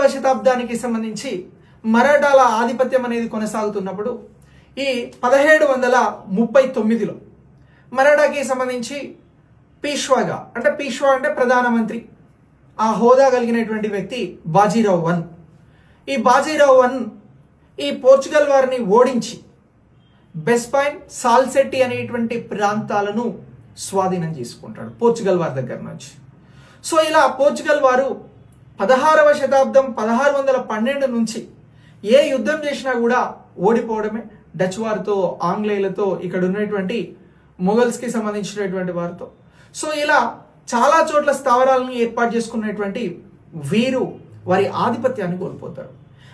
17వ శతాబ్దానికి సంబంధించి మరాఠాల ఆధిపత్యం అనేది కొనసాగుతున్నప్పుడు ఈ 1739లో మరాఠాకి సంబంధించి పీష్వాగా అంటే పీష్వా అంటే ప్రధానమంత్రి ఆ హోదా కలిగినటువంటి వ్యక్తి బాజీరావు వన్. ఈ బాజీరావు వన్ ఈ పోర్చుగల్ వారిని ఓడించి బెస్పైన్ సాల్సెట్టి అనేటువంటి ప్రాంతాలను స్వాధీనం చేసుకుంటాడు పోర్చుగల్ వారి దగ్గర నుంచి. సో ఇలా పోర్చుగల్ వారు 16వ శతాబ్దం 1612 నుంచి ఏ యుద్ధం చేసినా కూడా ఓడిపోవడమే. డచ్ వారితో, ఆంగ్లేయులతో, ఇక్కడ ఉన్నటువంటి మొఘల్స్కి సంబంధించినటువంటి వారితో. సో ఇలా చాలా చోట్ల స్థావరాలను ఏర్పాటు చేసుకున్నటువంటి వీరు వారి ఆధిపత్యాన్ని కోల్పోతారు.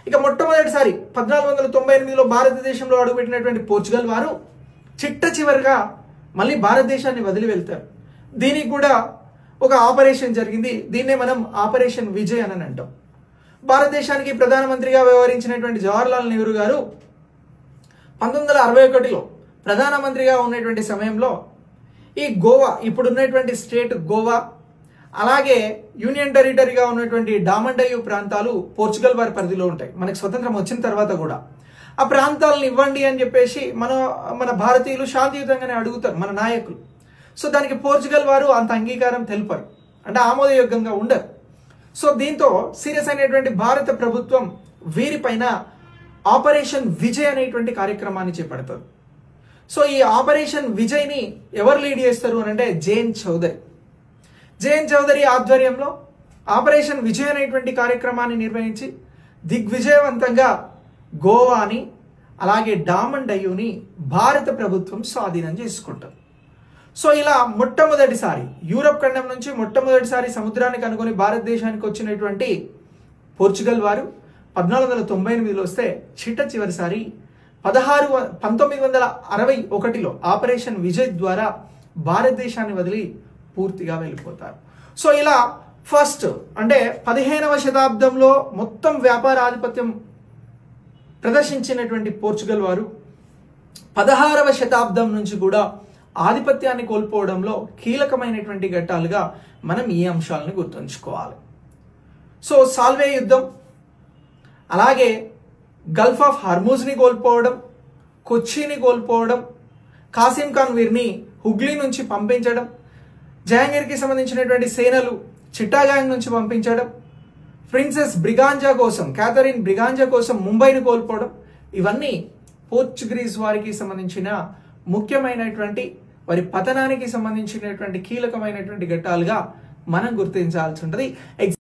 ఇక మొట్టమొదటిసారి 1498లో భారతదేశంలో అడుగుపెట్టినటువంటి పోర్చుగల్ వారు చిట్ట చివరిగా మళ్ళీ భారతదేశాన్ని వదిలి వెళ్తారు. దీనికి కూడా ఒక ఆపరేషన్ జరిగింది. దీన్నే మనం ఆపరేషన్ విజయ్ అని అంటాం. భారతదేశానికి ప్రధానమంత్రిగా వ్యవహరించినటువంటి జవహర్లాల్ నెహ్రూ గారు 1961లో ప్రధానమంత్రిగా ఉన్నటువంటి సమయంలో ఈ గోవా, ఇప్పుడున్నటువంటి స్టేట్ గోవా, అలాగే యూనియన్ టెరిటరీగా ఉన్నటువంటి డామండయ్యు ప్రాంతాలు పోర్చుగల్ వారి పరిధిలో ఉంటాయి. మనకి స్వతంత్రం వచ్చిన తర్వాత కూడా ఆ ప్రాంతాలను ఇవ్వండి అని చెప్పేసి మన భారతీయులు శాంతియుతంగానే అడుగుతారు, మన నాయకులు. సో దానికి పోర్చుగల్ వారు అంత అంగీకారం తెలిపారు, అంటే ఆమోదయోగ్యంగా ఉండరు. సో దీంతో సీరియస్ అయినటువంటి భారత ప్రభుత్వం వీరిపైన ఆపరేషన్ విజయ్ అనేటువంటి కార్యక్రమాన్ని చేపడతారు. సో ఈ ఆపరేషన్ విజయ్ని ఎవరు లీడ్ చేస్తారు అని అంటే జేఎన్ చౌదరి. జేఎన్ చౌదరి ఆధ్వర్యంలో ఆపరేషన్ విజయ్ అనేటువంటి కార్యక్రమాన్ని నిర్వహించి దిగ్విజయవంతంగా గోవాని అలాగే డామండయ్యుని భారత ప్రభుత్వం స్వాధీనం చేసుకుంటారు. సో ఇలా మొట్టమొదటిసారి యూరప్ ఖండం నుంచి మొట్టమొదటిసారి సముద్రానికి అనుకుని భారతదేశానికి వచ్చినటువంటి పోర్చుగల్ వారు 1498లో వస్తే చిట్ట చివరిసారి 1961లో ఆపరేషన్ విజయ్ ద్వారా భారతదేశాన్ని వదిలి పూర్తిగా వెళ్ళిపోతారు. సో ఇలా ఫస్ట్ అంటే 15వ శతాబ్దంలో మొత్తం వ్యాపార ఆధిపత్యం ప్రదర్శించినటువంటి పోర్చుగల్ వారు 16వ శతాబ్దం నుంచి కూడా ఆధిపత్యాన్ని కోల్పోవడంలో కీలకమైనటువంటి ఘట్టాలుగా మనం ఈ అంశాలను గుర్తుంచుకోవాలి. సో సాల్వే యుద్ధం, అలాగే గల్ఫ్ ఆఫ్ హార్మూజ్ని కోల్పోవడం, కొచ్చిని కోల్పోవడం, కాసిం ఖాన్ వీరిని హుగ్లీ నుంచి పంపించడం, జహాంగీర్కి సంబంధించినటువంటి సేనలు చిట్టాగాంగ్ నుంచి పంపించడం, ప్రిన్సెస్ బ్రిగాంజా కోసం, క్యాథరిన్ బ్రిగాంజా కోసం ముంబైని కోల్పోవడం, ఇవన్నీ పోర్చుగీస్ వారికి సంబంధించిన ముఖ్యమైనటువంటి వారి పతనానికి సంబంధించినటువంటి కీలకమైనటువంటి ఘట్టాలుగా మనం గుర్తించాల్సి ఉంటుంది.